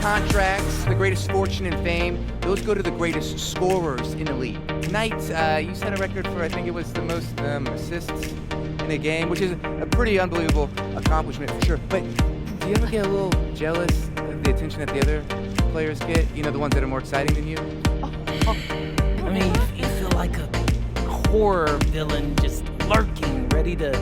contracts, the greatest fortune and fame, those go to the greatest scorers in the league. Tonight, you set a record for, I think it was the most assists in a game, which is a pretty unbelievable accomplishment for sure. But do you ever get a little jealous of the attention that the other players get? You know, the ones that are more exciting than you? I mean, you feel like a horror villain just lurking, ready to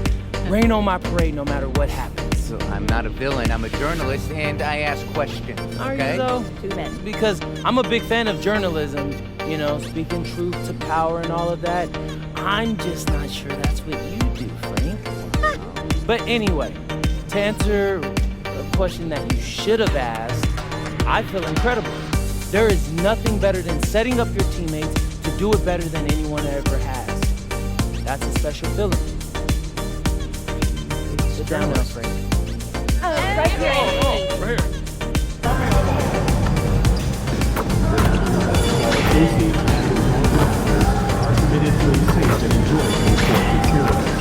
rain on my parade no matter what happens. So I'm not a villain, I'm a journalist, and I ask questions, Are okay? you though? Too bad. Because I'm a big fan of journalism, you know, speaking truth to power and all of that. I'm just not sure that's what you do, Frank. But anyway, to answer a question that you should have asked, I feel incredible. There is nothing better than setting up your teammates to do it better than anyone ever has. That's a special feeling. Sit down now, Frank. Right here. Right here. Casey and are committed to a safe and enjoyable sports experience.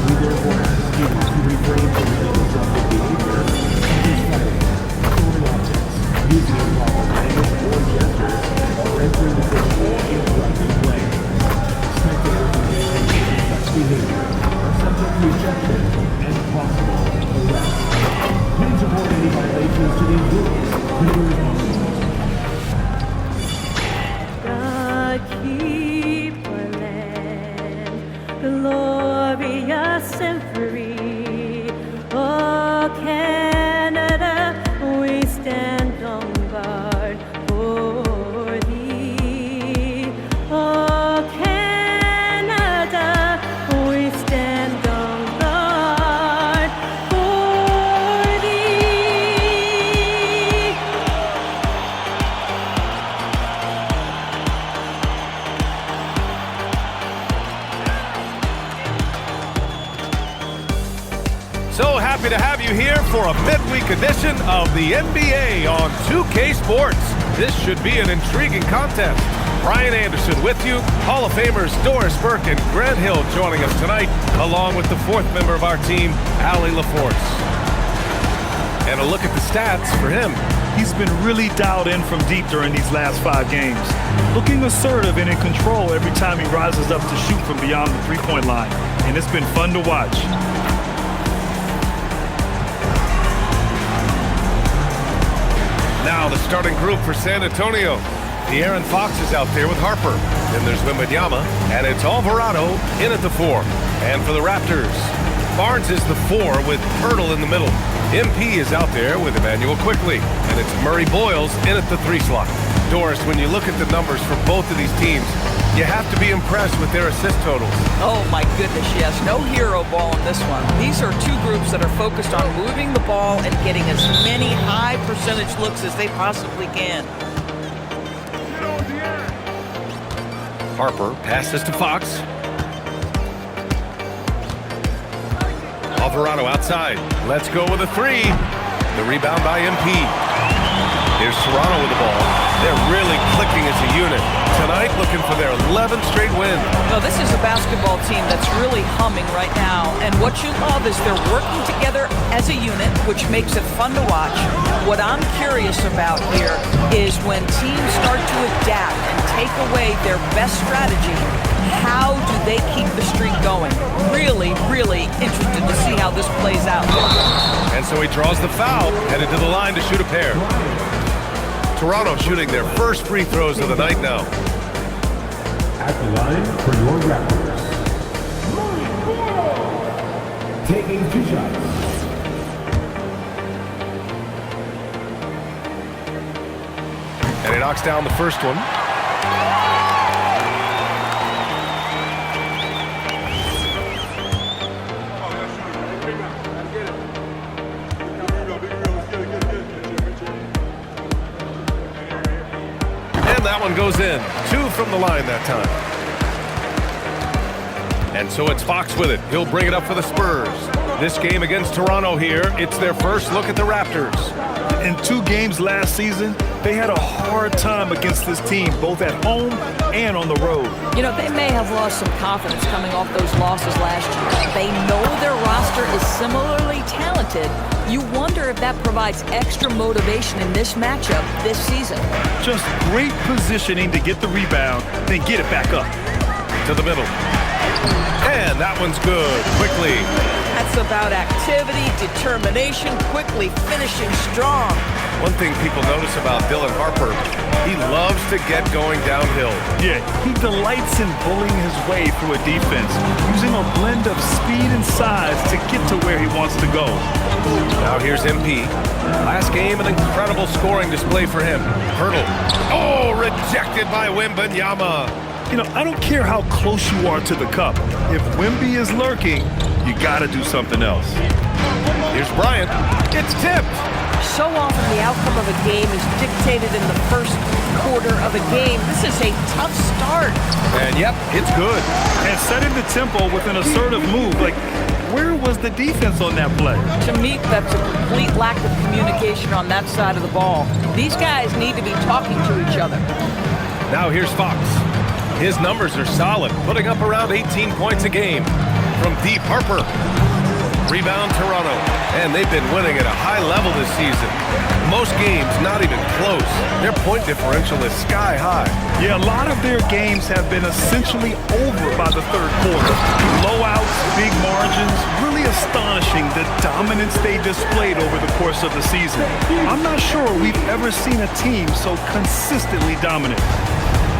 We therefore ask you to refrain from any disruptive behavior, such as fighting, throwing objects, using improper language or gestures, or entering the physical or interrupting play. Spectators engaging in such behavior are subject to ejection and possible arrest. Please report any violations to these rules. God keep our land glorious and free. Oh, Canada, we stand on guard for thee. Oh, Canada, we stand on guard for thee. So happy to have you here for a midweek edition of the NBA on 2K Sports. This should be an intriguing contest. Brian Anderson with you, Hall of Famers Doris Burke and Grant Hill joining us tonight, along with the fourth member of our team, Allie LaForce. And a look at the stats for him. He's been really dialed in from deep during these last 5 games. Looking assertive and in control every time he rises up to shoot from beyond the three-point line. And it's been fun to watch. Now the starting group for San Antonio. De'Aaron Fox is out there with Harper. Then there's Wembanyama, and it's Alvarado in at the 4. And for the Raptors, Barnes is the 4 with Pirtle in the middle. MP is out there with Emmanuel Quickly, and it's Murray Boyles in at the 3 slot. Doris, when you look at the numbers for both of these teams, you have to be impressed with their assist totals. Oh my goodness, yes. No hero ball in this one. These are two groups that are focused on moving the ball and getting as many high percentage looks as they possibly can. Harper passes to Fox. Alvarado outside. Let's go with a 3. The rebound by MP. Here's Toronto with the ball. They're really clicking as a unit. Tonight, looking for their 11th straight win. No, this is a basketball team that's really humming right now. And what you love is they're working together as a unit, which makes it fun to watch. What I'm curious about here is when teams start to adapt and take away their best strategy, how do they keep the streak going? Really, really interested to see how this plays out. And so he draws the foul, headed to the line to shoot a pair. Toronto shooting their first free throws of the night now. At the line for your Raptors. Taking 2 shots. And he knocks down the first one. And that one goes in. 2 from the line that time. And so it's Fox with it. He'll bring it up for the Spurs. This game against Toronto here, it's their first look at the Raptors. In 2 games last season, they had a hard time against this team, both at home and on the road. You know, they may have lost some confidence coming off those losses last year. They know their roster is similarly talented. You wonder if that provides extra motivation in this matchup this season. Just great positioning to get the rebound, then get it back up. To the middle. And that one's good. Quickly. That's about activity, determination, quickly finishing strong. One thing people notice about Dylan Harper, he loves to get going downhill. Yeah, he delights in bullying his way through a defense, using a blend of speed and size to get to where he wants to go. Now here's MP. Last game, an incredible scoring display for him. Hurdle. Oh, rejected by Wembanyama. You know, I don't care how close you are to the cup. If Wemby is lurking, you gotta do something else. Here's Bryant. It's tipped. So often the outcome of a game is dictated in the first quarter of a game. This is a tough start. And yep, it's good. And setting the tempo with an assertive move. Like, where was the defense on that play? To me, that's a complete lack of communication on that side of the ball. These guys need to be talking to each other. Now here's Fox. His numbers are solid, putting up around 18 points a game. From deep, Harper. Rebound, Toronto. And they've been winning at a high level this season. Most games, not even close. Their point differential is sky high. Yeah, a lot of their games have been essentially over by the third quarter. Blowouts, big margins, really astonishing the dominance they displayed over the course of the season. I'm not sure we've ever seen a team so consistently dominant.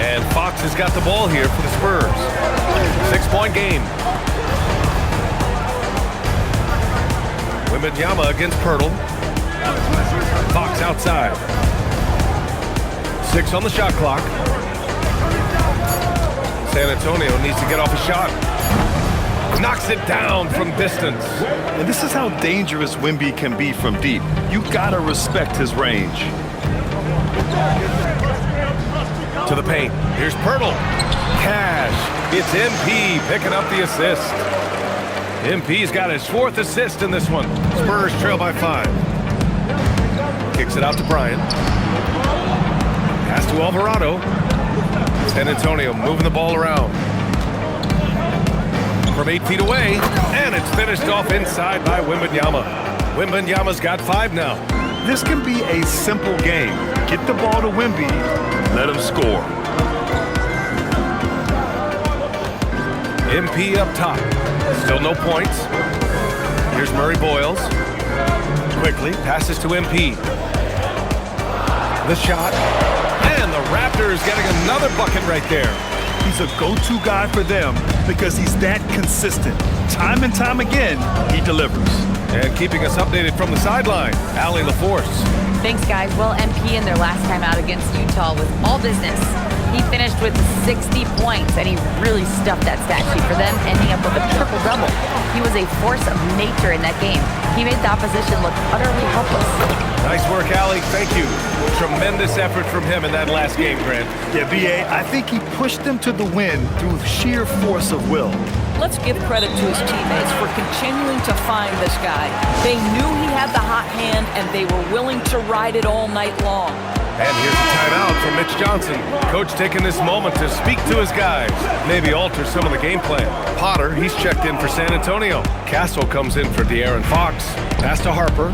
And Fox has got the ball here for the Spurs. 6-point game. Wembanyama against Pirtle. Fox outside. 6 on the shot clock. San Antonio needs to get off a shot. Knocks it down from distance. And this is how dangerous Wemby can be from deep. You gotta respect his range. To the paint. Here's Pirtle. Cash. It's MP picking up the assist. MP's got his 4th assist in this one. Spurs trail by 5. Kicks it out to Bryant. Pass to Alvarado. San Antonio moving the ball around. From 8 feet away. And it's finished off inside by Wembanyama. Wembanyama's got 5 now. This can be a simple game. Get the ball to Wemby, let him score. MP up top. Still no points. Here's Murray Boyles. Quickly passes to MP. The shot. And the Raptors getting another bucket right there. He's a go-to guy for them because he's that consistent. Time and time again, he delivers. And keeping us updated from the sideline, Allie LaForce. Thanks, guys. Well, MP in their last time out against Utah was all business. He finished with 60 points, and he really stuffed that stat sheet for them, ending up with a triple-double. He was a force of nature in that game. He made the opposition look utterly helpless. Nice work, Allie. Thank you. Tremendous effort from him in that last game, Grant. Yeah, B.A., I think he pushed them to the win through sheer force of will. Let's give credit to his teammates for continuing to find this guy. They knew he had the hot hand, and they were willing to ride it all night long. And here's a timeout from Mitch Johnson. Coach taking this moment to speak to his guys. Maybe alter some of the game plan. Potter, he's checked in for San Antonio. Castle comes in for De'Aaron Fox. Pass to Harper.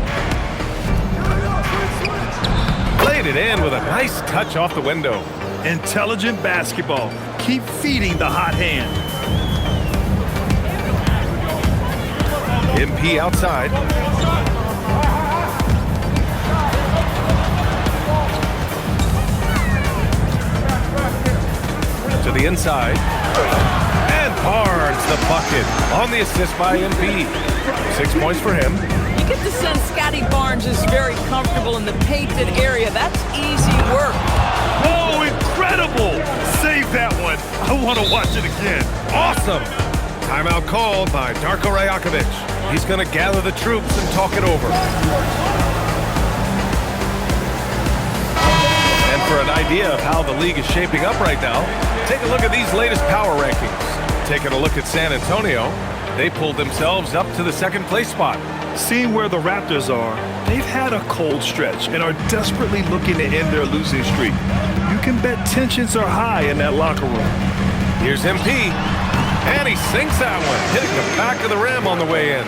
Played it in with a nice touch off the window. Intelligent basketball. Keep feeding the hot hand. MP outside. To the inside. And Barnes the bucket on the assist by MP. 6 points for him. You get the sense Scotty Barnes is very comfortable in the painted area. That's easy work. Oh, incredible! Save that one. I want to watch it again. Awesome! Timeout called by Darko Rajakovic. He's going to gather the troops and talk it over. And for an idea of how the league is shaping up right now, take a look at these latest power rankings. taking a look at San Antonio. They pulled themselves up to the second place spot. Seeing where the Raptors are, they've had a cold stretch and are desperately looking to end their losing streak. You can bet tensions are high in that locker room. Here's MP, and he sinks that one, hitting the back of the rim on the way in.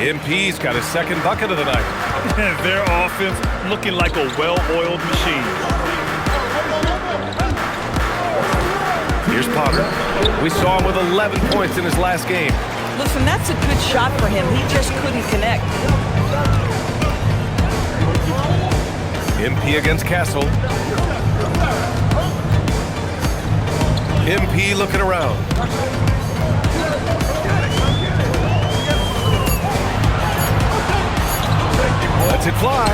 MP's got his second bucket of the night. And their offense looking like a well-oiled machine. Here's Potter. We saw him with 11 points in his last game. Listen, that's a good shot for him. He just couldn't connect. MP against Castle. MP looking around. Lets it fly.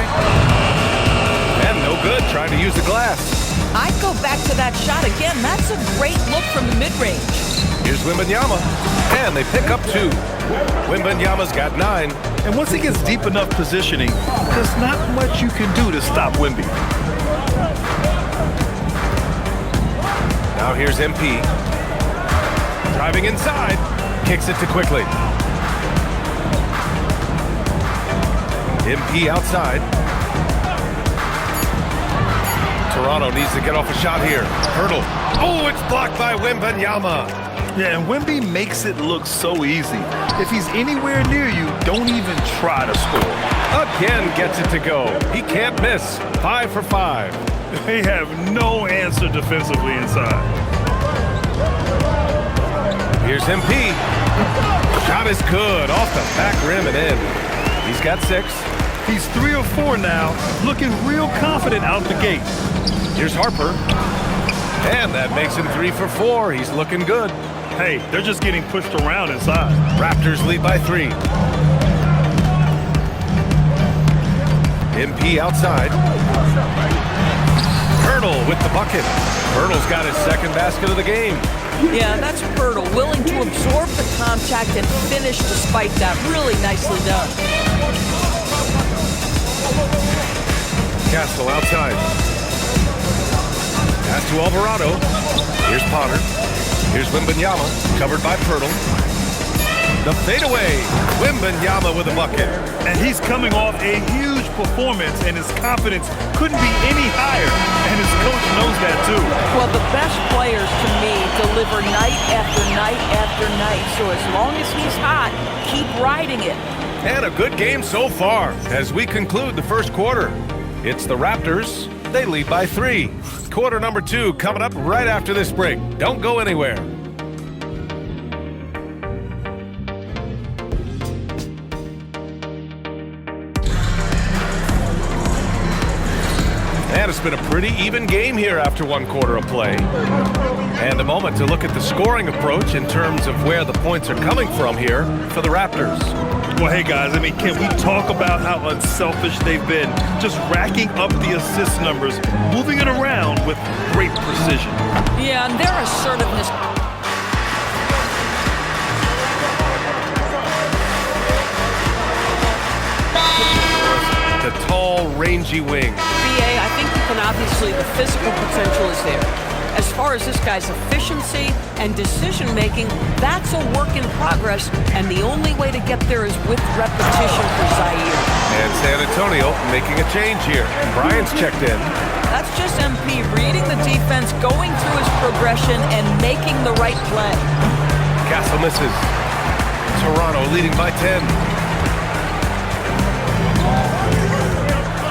And no good, trying to use the glass. I'd go back to that shot again. That's a great look from the mid-range. Here's Wembanyama, and they pick up 2. Wembanyama's got 9. And once he gets deep enough positioning, there's not much you can do to stop Wemby. Now here's MP. Driving inside, kicks it to Quickly. MP outside. Toronto needs to get off a shot here. Hurdle. Oh, it's blocked by Wembanyama. Yeah, and Wemby makes it look so easy. If he's anywhere near you, don't even try to score. Again gets it to go. He can't miss. 5 for 5. They have no answer defensively inside. Here's MP. Shot is good. Off the back rim and in. He's got 6. He's 3 or 4 now, looking real confident out the gate. Here's Harper. And that makes him 3 for 4. He's looking good. Hey, they're just getting pushed around inside. Raptors lead by 3. MP outside. Hurdle with the bucket. Hurdle's got his second basket of the game. Yeah, that's Pirtle, willing to absorb the contact and finish despite that. Really nicely done. Castle outside. Pass to Alvarado. Here's Potter. Here's Wembanyama, covered by Pirtle. The fadeaway. Wembanyama with a bucket. And he's coming off a huge performance, and his confidence couldn't be any higher. And his coach knows that too. Well, the best players to me deliver night after night after night. So as long as he's hot, keep riding it. And a good game so far as we conclude the first quarter. It's the Raptors. They lead by 3. Quarter number 2 coming up right after this break. Don't go anywhere. And it's been a pretty even game here after 1 quarter of play. And a moment to look at the scoring approach in terms of where the points are coming from here for the Raptors. Well, hey, guys, I mean, can we talk about how unselfish they've been? Just racking up the assist numbers, moving it around with great precision. Yeah, and their assertiveness. The tall, rangy wing. BA, I think you can obviously, the physical potential is there. As far as this guy's efficiency and decision-making, that's a work in progress, and the only way to get there is with repetition for Zaire. And San Antonio making a change here. Bryant's checked in. That's just MP reading the defense, going through his progression, and making the right play. Castle misses. Toronto leading by 10.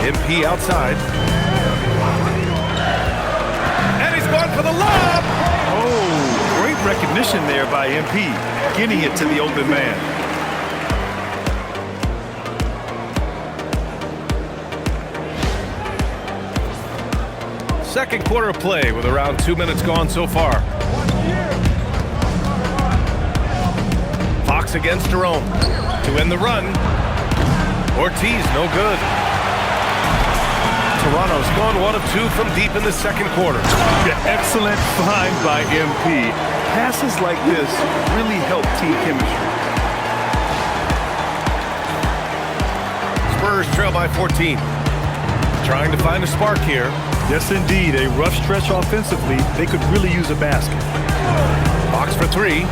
MP outside. And he's gone for the lob! Oh, great recognition there by MP, getting it to the open man. Second quarter of play with around 2 minutes gone so far. Fox against Jerome to end the run. Ortiz no good. Toronto's gone 1 of 2 from deep in the second quarter. Yeah, excellent find by MP. Passes like this really help team chemistry. Spurs trail by 14. Trying to find a spark here. Yes, indeed. A rough stretch offensively. They could really use a basket. Fox for three.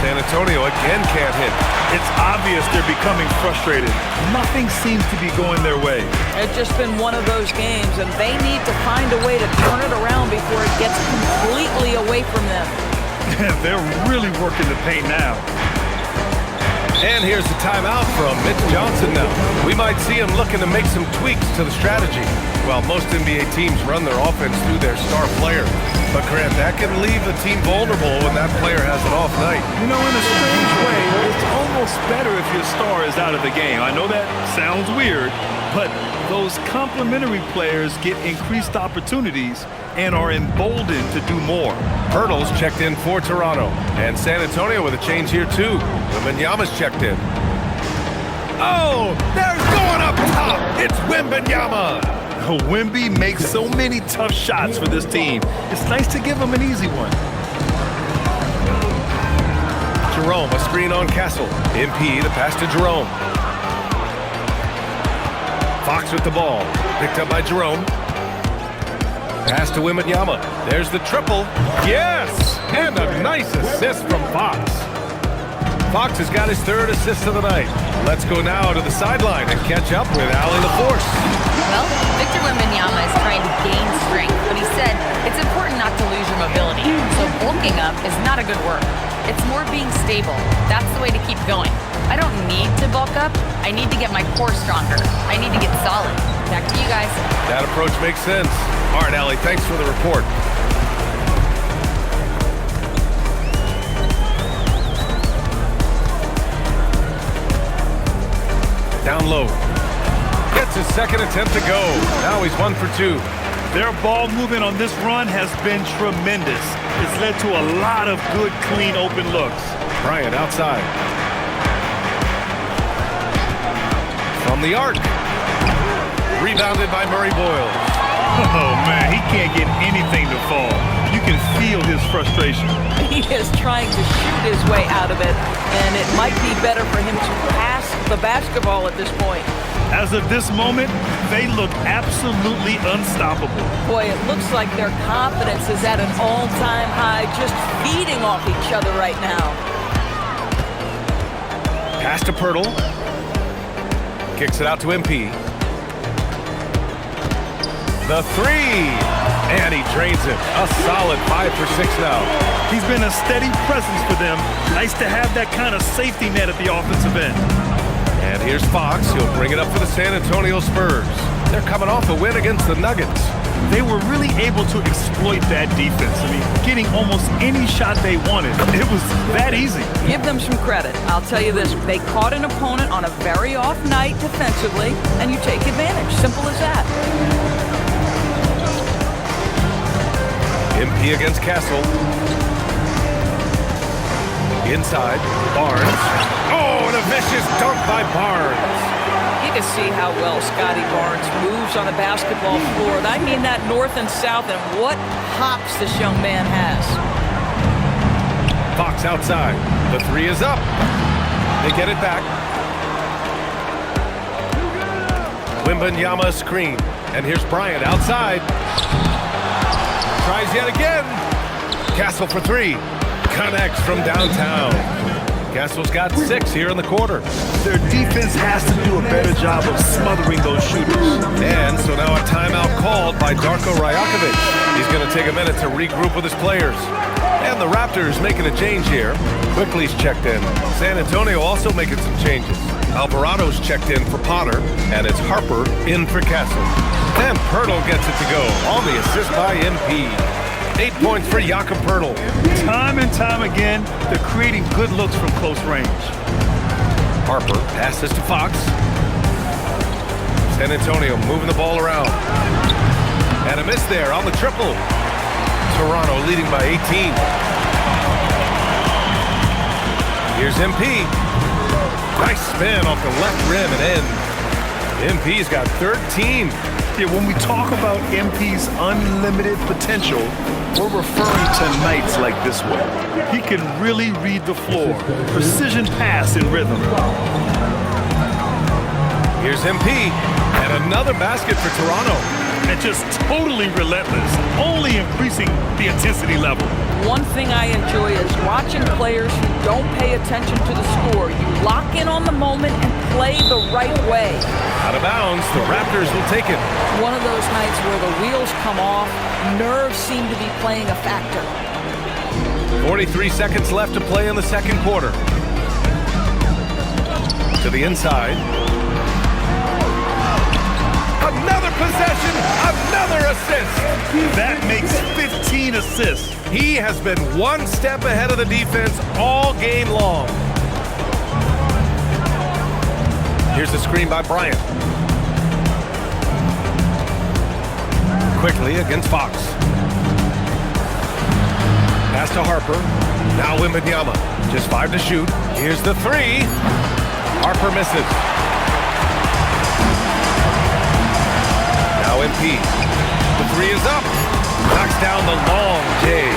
San Antonio again can't hit. It's obvious they're becoming frustrated. Nothing seems to be going their way. It's just been one of those games, and they need to find a way to turn it around before it gets completely away from them. They're really working the paint now. And here's the timeout from Mitch Johnson now. We might see him looking to make some tweaks to the strategy. While most NBA teams run their offense through their star player. But Grant, that can leave the team vulnerable when that player has an off night. You know, in a strange way, it's almost better if your star is out of the game. I know that sounds weird, but those complementary players get increased opportunities and are emboldened to do more. Pirtle's checked in for Toronto. And San Antonio with a change here, too. Wembanyama's checked in. Oh, there's going up top. It's Wembanyama. Wemby makes so many tough shots for this team. It's nice to give him an easy one. Jerome, a screen on Castle. MP, the pass to Jerome. Fox with the ball. Picked up by Jerome. Pass to Wembanyama. There's the triple. Yes! And a nice assist from Fox. Fox has got his third assist of the night. Let's go now to the sideline and catch up with Allie LaForce. Well, Victor Wembanyama is trying to gain strength, but he said it's important not to lose your mobility. So bulking up is not a good word. It's more being stable. That's the way to keep going. I don't need to bulk up. I need to get my core stronger. I need to get solid. Back to you guys. That approach makes sense. All right, Allie, thanks for the report. Down low. Gets his second attempt to go. Now he's 1 for 2. Their ball movement on this run has been tremendous. It's led to a lot of good, clean, open looks. Bryant outside. From the arc. Rebounded by Murray Boyle. Oh, man, he can't get anything to fall. You can feel his frustration. He is trying to shoot his way out of it, and it might be better for him to pass the basketball at this point. As of this moment, they look absolutely unstoppable. Boy, it looks like their confidence is at an all-time high, just feeding off each other right now. Pass to Pirtle. Kicks it out to MP. The three. And he drains it. A solid 5 for 6 now. He's been a steady presence for them. Nice to have that kind of safety net at the offensive end. And here's Fox. He'll bring it up for the San Antonio Spurs. They're coming off a win against the Nuggets. They were really able to exploit that defense. I mean, getting almost any shot they wanted. It was that easy. Give them some credit. I'll tell you this, they caught an opponent on a very off night defensively, and you take advantage. Simple as that. MP against Castle. Inside, Barnes. Oh, and a vicious dunk by Barnes. You can see how well Scotty Barnes moves on the basketball floor. And I mean that north and south, and what hops this young man has. Fox outside. The three is up. They get it back. Wembanyama screen. And here's Bryant outside. Tries yet again. Castle for three. Connects from downtown. Castle's got 6 here in the quarter. Their defense has to do a better job of smothering those shooters. And so now a timeout called by Darko Rajakovic. He's going to take a minute to regroup with his players. And the Raptors making a change here. Quickly's checked in. San Antonio also making some changes. Alvarado's checked in for Potter, and it's Harper in for Castle. And Pirtle gets it to go on the assist by MP. 8 points for Jakob Pirtle. Time and time again, they're creating good looks from close range. Harper passes to Fox. San Antonio moving the ball around. And a miss there on the triple. Toronto leading by 18. Here's MP. Nice spin off the left rim and in. MP's got 13. Yeah, when we talk about MP's unlimited potential, we're referring to nights like this one. He can really read the floor. Precision pass in rhythm. Here's MP. And another basket for Toronto. And just totally relentless, only increasing the intensity level. one thing I enjoy is watching players who don't pay attention to the score. You lock in on the moment and play the right way. Out of bounds, the Raptors will take it. One of those nights where the wheels come off, nerves seem to be playing a factor. 43 seconds left to play in the second quarter. To the inside. Another possession, another assist. That makes 15 assists. He has been one step ahead of the defense all game long. Here's the screen by Bryant. Quickly against Fox. Pass to Harper. Now Wembanyama. Just 5 to shoot. Here's the 3. Harper misses. Now MP. The 3 is up. Knocks down the long J.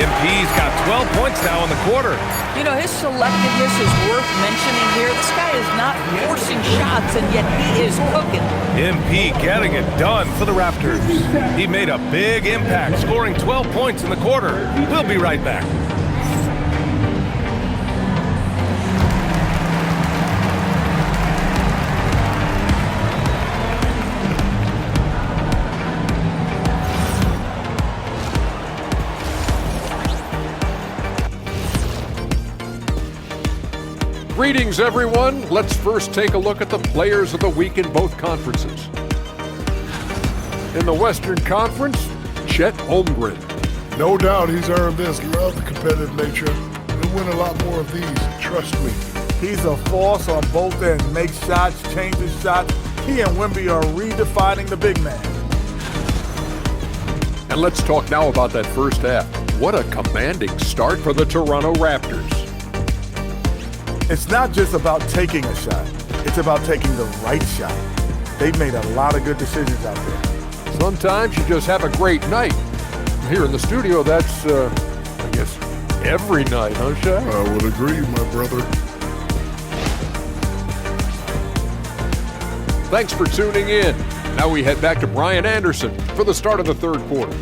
MP's got 12 points now in the quarter. You know, his selectiveness is worth mentioning here. This guy is not forcing shots, and yet he is cooking. MP getting it done for the Raptors. He made a big impact, scoring 12 points in the quarter. We'll be right back. Greetings, everyone. Let's first take a look at the players of the week in both conferences. In the Western Conference, Chet Holmgren. No doubt he's earned this. Love the competitive nature. He'll win a lot more of these, trust me. He's a force on both ends. Makes shots, changes shots. He and Wemby are redefining the big man. And let's talk now about that first half. What a commanding start for the Toronto Raptors. It's not just about taking a shot. It's about taking the right shot. They've made a lot of good decisions out there. Sometimes you just have a great night. Here in the studio, that's, I guess, every night, huh, Shaq? I would agree, my brother. Thanks for tuning in. Now we head back to Brian Anderson for the start of the third quarter.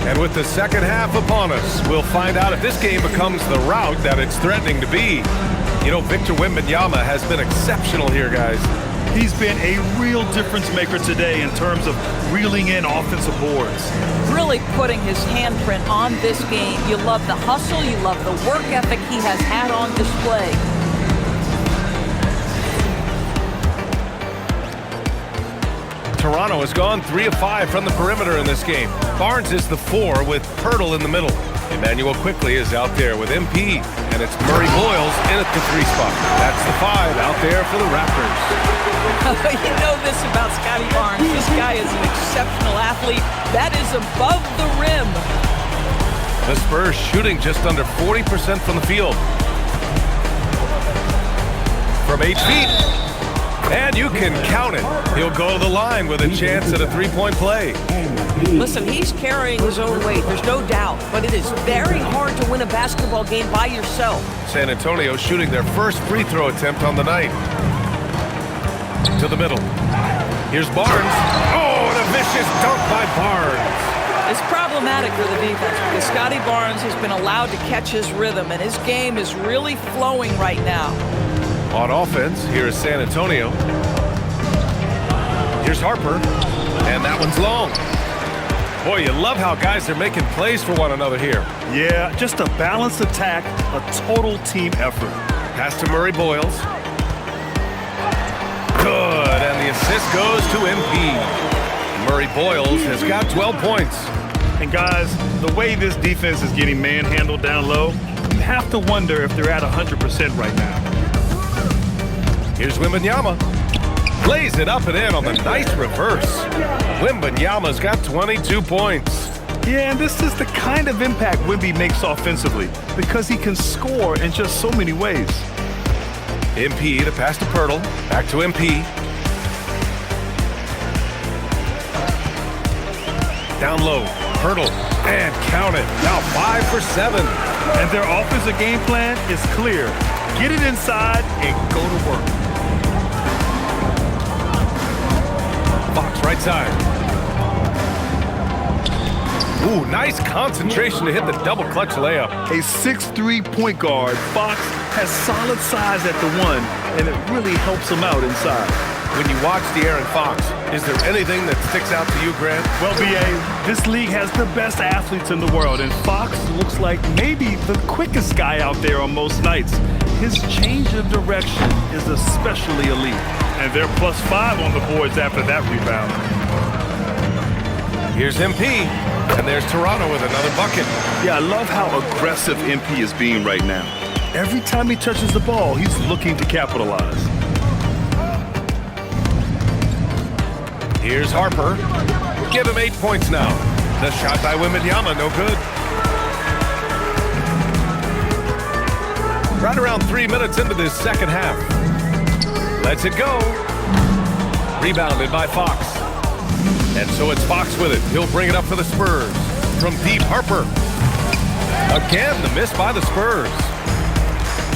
And with the second half upon us, we'll find out if this game becomes the rout that it's threatening to be. You know, Victor Wembanyama has been exceptional here, guys. He's been a real difference maker today in terms of reeling in offensive boards. Really putting his handprint on this game. You love the hustle, you love the work ethic he has had on display. Toronto has gone 3 of 5 from the perimeter in this game. Barnes is the 4 with Pirtle in the middle. Emmanuel quickly is out there with MP, and it's Murray Boyles in at the 3 spot. That's the 5 out there for the Raptors. You know this about Scotty Barnes. This guy is an exceptional athlete. That is above the rim. The Spurs shooting just under 40% from the field. From 8 feet. And you can count it. He'll go to the line with a chance at a 3-point play. Listen, he's carrying his own weight, there's no doubt, but it is very hard to win a basketball game by yourself. San Antonio shooting their first free throw attempt on the night. To the middle. Here's Barnes. Oh, and a vicious dunk by Barnes. It's problematic for the defense because Scotty Barnes has been allowed to catch his rhythm, and his game is really flowing right now. On offense, here is San Antonio. Here's Harper, and that one's long. Boy, you love how guys are making plays for one another here. Yeah, just a balanced attack, a total team effort. Pass to Murray Boyles. Good, and the assist goes to MP. Murray Boyles has got 12 points. And guys, the way this defense is getting manhandled down low, you have to wonder if they're at 100% right now. Here's Wembanyama. Plays it up and in on the nice reverse. Wembanyama's got 22 points. Yeah, and this is the kind of impact Wemby makes offensively because he can score in just so many ways. MP to pass to Pirtle. Back to MP. Down low. Pirtle. And count it. Now 5 for 7. And their offensive game plan is clear. Get it inside and go to work. Fox right side. Ooh, nice concentration to hit the double clutch layup. A 6'3" point guard, Fox has solid size at the one, and it really helps him out inside. When you watch De'Aaron Fox, is there anything that sticks out to you, Grant? Well, B.A., this league has the best athletes in the world, and Fox looks like maybe the quickest guy out there on most nights. His change of direction is especially elite. And they're +5 on the boards after that rebound. Here's MP, and there's Toronto with another bucket. Yeah, I love how aggressive MP is being right now. Every time he touches the ball, he's looking to capitalize. Here's Harper. Give him 8 points now. The shot by Wembanyama, no good. Right around 3 minutes into this second half. Lets it go. Rebounded by Fox. And so it's Fox with it. He'll bring it up for the Spurs. From deep, Harper. Again, the miss by the Spurs.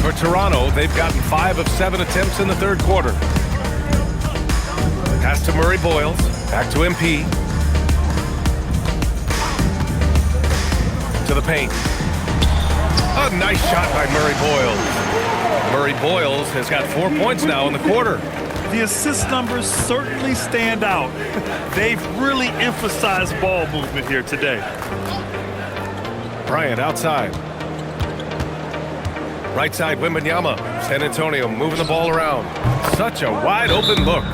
For Toronto, they've gotten 5 of 7 attempts in the third quarter. Pass to Murray Boyles. Back to MP. To the paint. A nice shot by Murray Boyles. Murray Boyles has got 4 points now in the quarter. The assist numbers certainly stand out. They've really emphasized ball movement here today. Bryant outside. Right side, Wembanyama. San Antonio moving the ball around. Such a wide open look.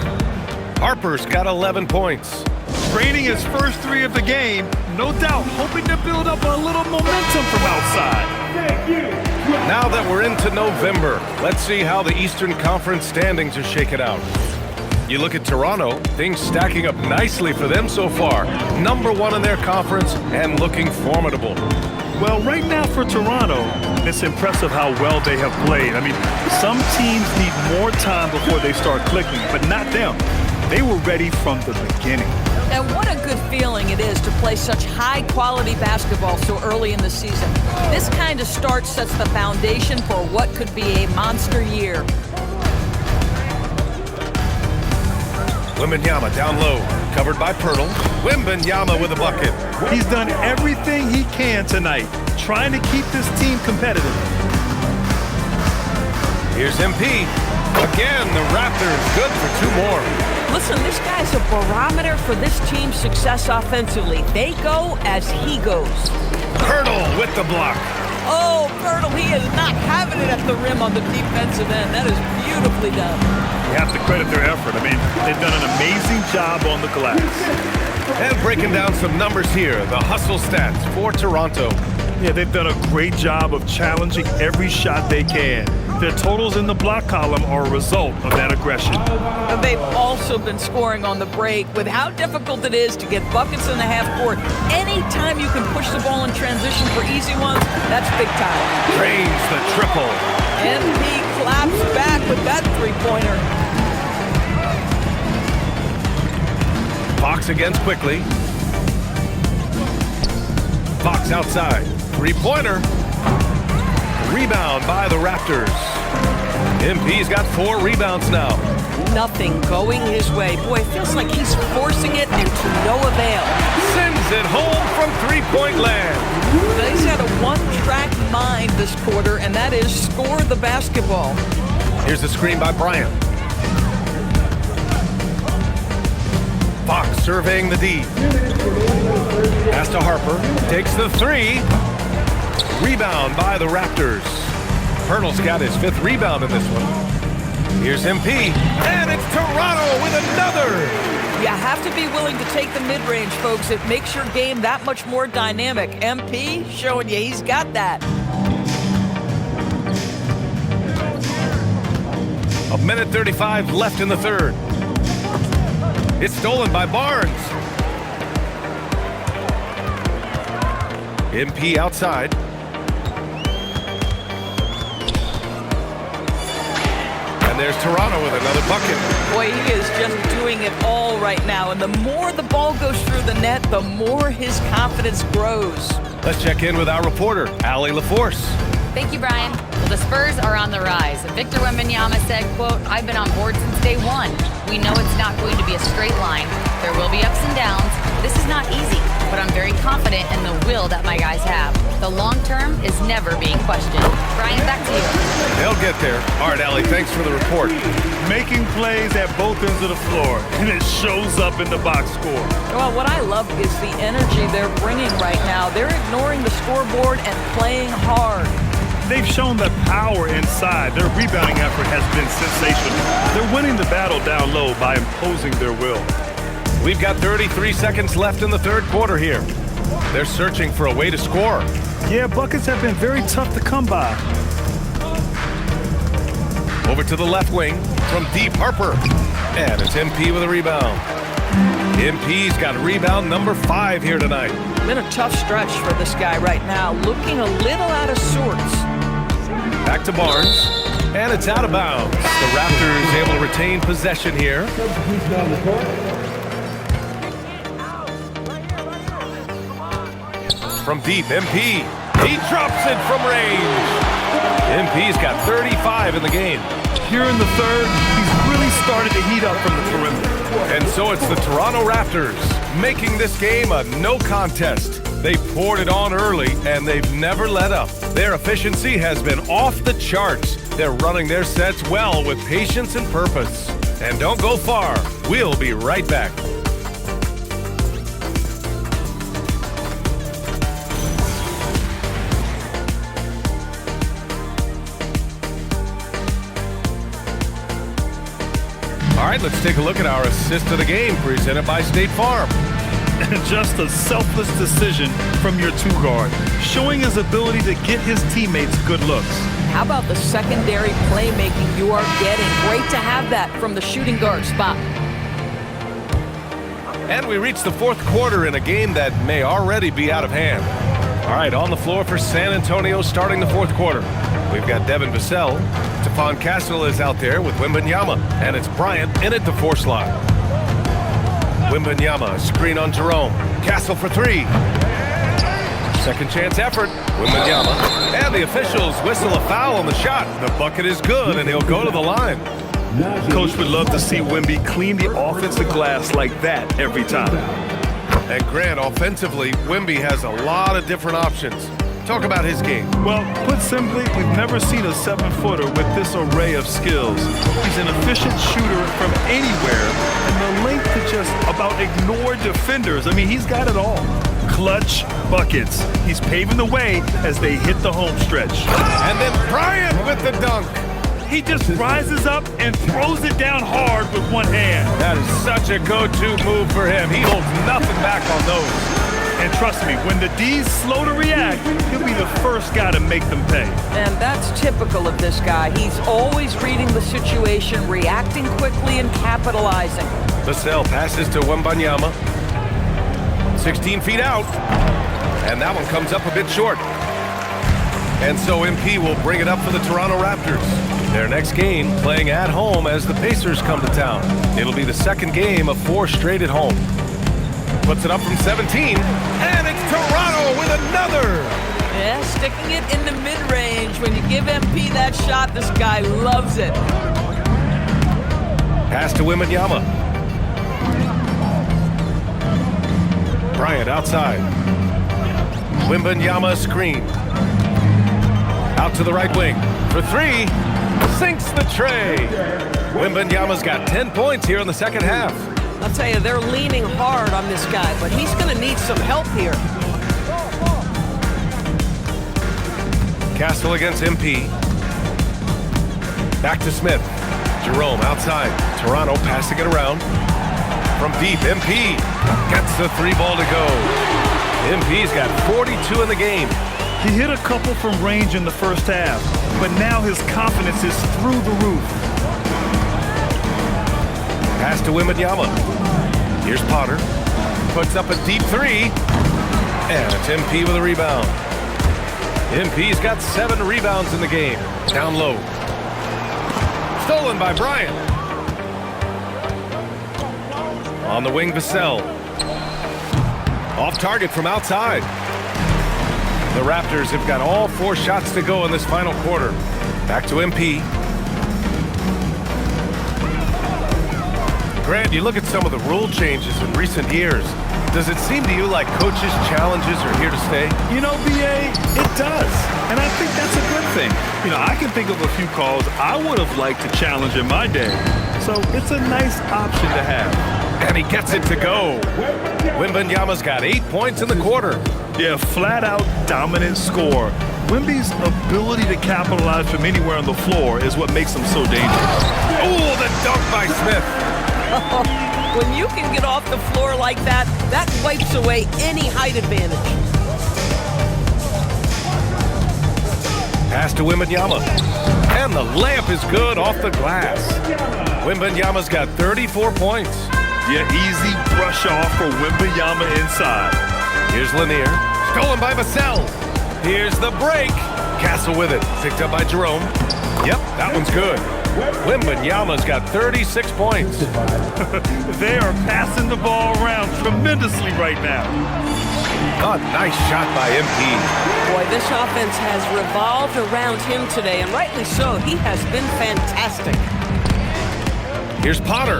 Harper's got 11 points. Draining his first 3 of the game, no doubt hoping to build up a little momentum from outside. Now that we're into November, let's see how the Eastern Conference standings are shaking out. You look at Toronto, things stacking up nicely for them so far. Number 1 in their conference and looking formidable. Well, right now for Toronto, it's impressive how well they have played. I mean, some teams need more time before they start clicking, but not them. They were ready from the beginning. And what a good feeling it is to play such high-quality basketball so early in the season. This kind of start sets the foundation for what could be a monster year. Wembanyama down low, covered by Pirtle. Wembanyama with a bucket. He's done everything he can tonight, trying to keep this team competitive. Here's MP. Again, the Raptors good for 2 more. Listen, this guy's a barometer for this team's success offensively. They go as he goes. Pirtle with the block. Oh, Pirtle, he is not having it at the rim on the defensive end. That is beautifully done. You have to credit their effort. I mean, they've done an amazing job on the glass. And breaking down some numbers here, the hustle stats for Toronto. Yeah, they've done a great job of challenging every shot they can. Their totals in the block column are a result of that aggression. And they've also been scoring on the break with how difficult it is to get buckets in the half court. Anytime you can push the ball in transition for easy ones, that's big time. Drains the triple. And he claps back with that three-pointer. Fox against quickly. Fox outside. Three-pointer. Rebound by the Raptors. MP's got 4 rebounds now. Nothing going his way. Boy, it feels like he's forcing it and to no avail. Sends it home from three-point land. He's had a one-track mind this quarter, and that is score the basketball. Here's the screen by Bryant. Fox surveying the D. Pass to Harper. Takes the 3. Rebound by the Raptors. Pirtle's got his 5th rebound in this one. Here's MP. And it's Toronto with another. You have to be willing to take the mid-range, folks. It makes your game that much more dynamic. MP showing you he's got that. A minute 35 left in the third. It's stolen by Barnes. MP outside. And there's Toronto with another bucket. Boy, he is just doing it all right now. And the more the ball goes through the net, the more his confidence grows. Let's check in with our reporter, Allie LaForce. Thank you, Brian. Well, the Spurs are on the rise. Victor Wembanyama said, quote, "I've been on board since day one. We know it's not going to be a straight line. There will be ups and downs. This is not easy, but I'm very confident in the will that my guys have. The long term is never being questioned." Brian, back to you. They'll get there. All right, Allie, thanks for the report. Making plays at both ends of the floor, and it shows up in the box score. Well, what I love is the energy they're bringing right now. They're ignoring the scoreboard and playing hard. They've shown the power inside. Their rebounding effort has been sensational. They're winning the battle down low by imposing their will. We've got 33 seconds left in the third quarter here. They're searching for a way to score. Yeah, buckets have been very tough to come by. Over to the left wing from deep, Harper. And it's MP with a rebound. MP's got rebound number 5 here tonight. Been a tough stretch for this guy right now, looking a little out of sorts. Back to Barnes. And it's out of bounds. The Raptors able to retain possession here. From deep, MP. He drops it from range. MP's got 35 in the game. Here in the third, he's really started to heat up from the perimeter. And so it's the Toronto Raptors making this game a no contest. They poured it on early, and they've never let up. Their efficiency has been off the charts. They're running their sets well with patience and purpose. And don't go far. We'll be right back. All right, let's take a look at our assist of the game presented by State Farm. Just a selfless decision from your two-guard, showing his ability to get his teammates good looks. How about the secondary playmaking you are getting? Great to have that from the shooting guard spot. And we reach the fourth quarter in a game that may already be out of hand. All right, on the floor for San Antonio starting the fourth quarter. We've got Devin Vassell. Stephon Castle is out there with Wembanyama. And it's Bryant in at the 4 slot. Wembanyama, screen on Jerome. Castle for 3. Second chance effort. Wembanyama. And the officials whistle a foul on the shot. The bucket is good, and he'll go to the line. Coach would love to see Wemby clean the offensive glass like that every time. And Grant, offensively, Wemby has a lot of different options. Talk about his game. Well, put simply, we've never seen a 7-footer with this array of skills. He's an efficient shooter from anywhere, and the length to just about ignore defenders. I mean, he's got it all. Clutch buckets. He's paving the way as they hit the home stretch. And then Bryant with the dunk. He just rises up and throws it down hard with one hand. That is such a go-to move for him. He holds nothing back on those. And trust me, when the D's slow to react, he'll be the first guy to make them pay. And that's typical of this guy. He's always reading the situation, reacting quickly, and capitalizing. Vassell passes to Wembanyama. 16 feet out. And that one comes up a bit short. And so MP will bring it up for the Toronto Raptors. Their next game playing at home as the Pacers come to town. It'll be the second game of 4 straight at home. Puts it up from 17, and it's Toronto with another. Yeah, sticking it in the mid-range. When you give MP that shot, this guy loves it. Pass to Wembanyama. Bryant outside. Wembanyama screen. Out to the right wing for 3. Sinks the tray. Wembanyama's got 10 points here in the second half. I'll tell you, they're leaning hard on this guy, but he's going to need some help here. Castle against MP. Back to Smith. Jerome outside. Toronto passing it around. From deep, MP gets the 3 ball to go. MP's got 42 in the game. He hit a couple from range in the first half, but now his confidence is through the roof. Pass to Wembanyama. Here's Potter. Puts up a deep 3. And it's MP with a rebound. MP's got 7 rebounds in the game. Down low. Stolen by Bryant. On the wing, Vassell. Off target from outside. The Raptors have got all 4 shots to go in this final quarter. Back to MP. Grant, you look at some of the rule changes in recent years. Does it seem to you like coaches' challenges are here to stay? You know, BA, it does. And I think that's a good thing. You know, I can think of a few calls I would have liked to challenge in my day. So it's a nice option to have. And he gets it to go. Wembanyama's got 8 points in the quarter. Yeah, flat-out dominant score. Wemby's ability to capitalize from anywhere on the floor is what makes him so dangerous. Oh, the dunk by Smith. When you can get off the floor like that, that wipes away any height advantage. Pass to Wembanyama. And the layup is good off the glass. Wembanyama's got 34 points. Yeah, easy brush off for Wembanyama inside. Here's Lanier. Stolen by Vassell. Here's the break. Castle with it. Picked up by Jerome. Yep, that one's good. Wembanyama's got 36 points. They are passing the ball around tremendously right now. A nice shot by MP. Boy, this offense has revolved around him today, and rightly so. He has been fantastic. Here's Potter.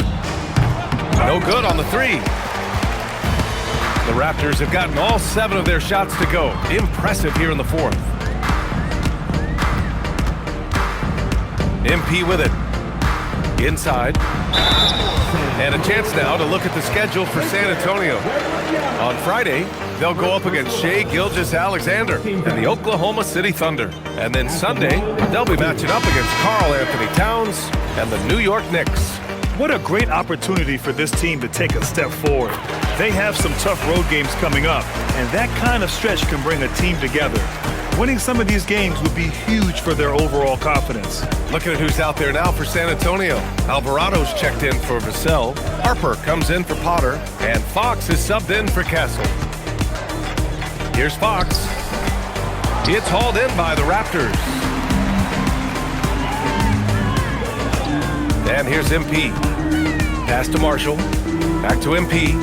No good on the 3. The Raptors have gotten all 7 of their shots to go. Impressive here in the 4th. MP with it. Inside. And a chance now to look at the schedule for San Antonio. On Friday, they'll go up against Shai Gilgeous-Alexander and the Oklahoma City Thunder. And then Sunday, they'll be matching up against Karl Anthony Towns and the New York Knicks. What a great opportunity for this team to take a step forward. They have some tough road games coming up, and that kind of stretch can bring a team together. Winning some of these games would be huge for their overall confidence. Looking at who's out there now for San Antonio. Alvarado's checked in for Vassell. Harper comes in for Potter. And Fox is subbed in for Castle. Here's Fox. It's hauled in by the Raptors. And here's MP. Pass to Marshall. Back to MP.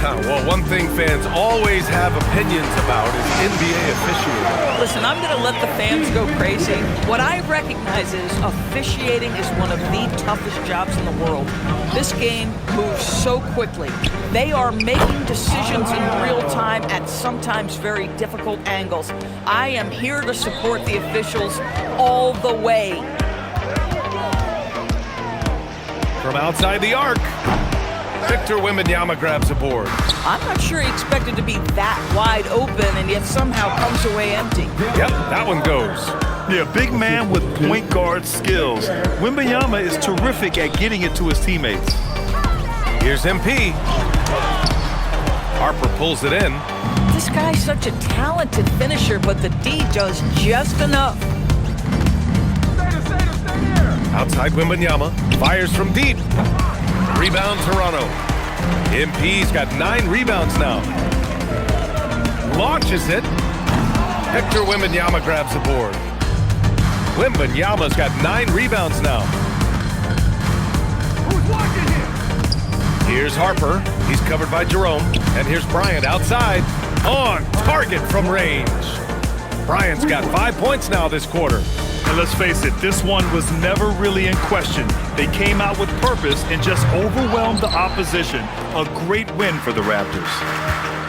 Well, one thing fans always have opinions about is NBA officiating. Listen, I'm going to let the fans go crazy. What I recognize is officiating is one of the toughest jobs in the world. This game moves so quickly. They are making decisions in real time at sometimes very difficult angles. I am here to support the officials all the way. From outside the arc, Victor Wembanyama grabs a board. I'm not sure he expected to be that wide open and yet somehow comes away empty. Yep, that one goes. Yeah, big man with point guard skills. Wembanyama is terrific at getting it to his teammates. Here's MP. Harper pulls it in. This guy's such a talented finisher, but the D does just enough. Outside Wembanyama. Fires from deep. Rebound Toronto. MP's got 9 rebounds now. Launches it. Victor Wembanyama grabs the board. Wembanyama's got 9 rebounds now. Who's watching him? Here's Harper. He's covered by Jerome. And here's Bryant outside. On target from range. Bryant's got 5 points now this quarter. And let's face it, this one was never really in question. They came out with purpose and just overwhelmed the opposition. A great win for the Raptors.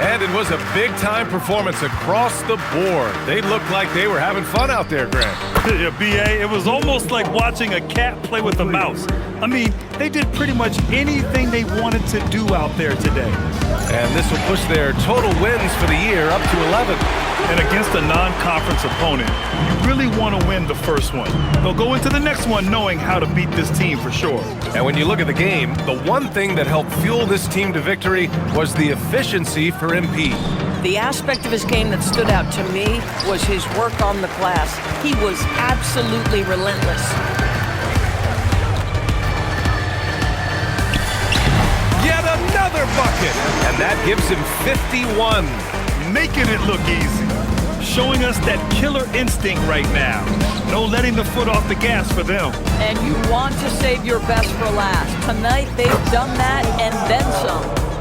And it was a big-time performance across the board. They looked like they were having fun out there, Grant. Yeah, BA, it was almost like watching a cat play with a mouse. I mean, they did pretty much anything they wanted to do out there today. And this will push their total wins for the year up to 11. And against a non-conference opponent, you really want to win the first one. They'll go into the next one knowing how to beat this team for sure. And when you look at the game, the one thing that helped fuel this team to victory was the efficiency for MP. The aspect of his game that stood out to me was his work on the glass. He was absolutely relentless. Yet another bucket! And that gives him 51. Making it look easy. showing us that killer instinct right now. No letting the foot off the gas for them. And you want to save your best for last. Tonight, they've done that and then some.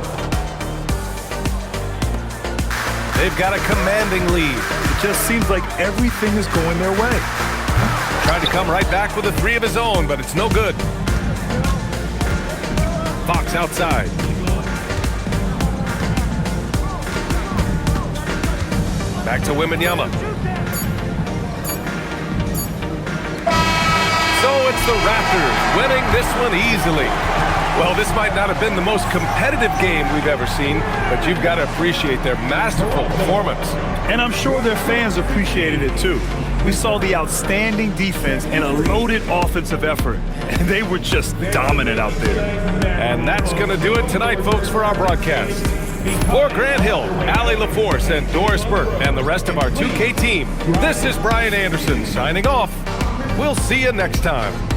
They've got a commanding lead. It just seems like everything is going their way. Tried to come right back with a three of his own, but it's no good. Fox outside. Back to Wembanyama. So it's the Raptors winning this one easily. Well, this might not have been the most competitive game we've ever seen, but you've got to appreciate their masterful performance. And I'm sure their fans appreciated it too. We saw the outstanding defense and a loaded offensive effort, and they were just dominant out there. And that's going to do it tonight, folks, for our broadcast. For Grant Hill, Allie LaForce, and Doris Burke, and the rest of our 2K team, this is Brian Anderson signing off. We'll see you next time.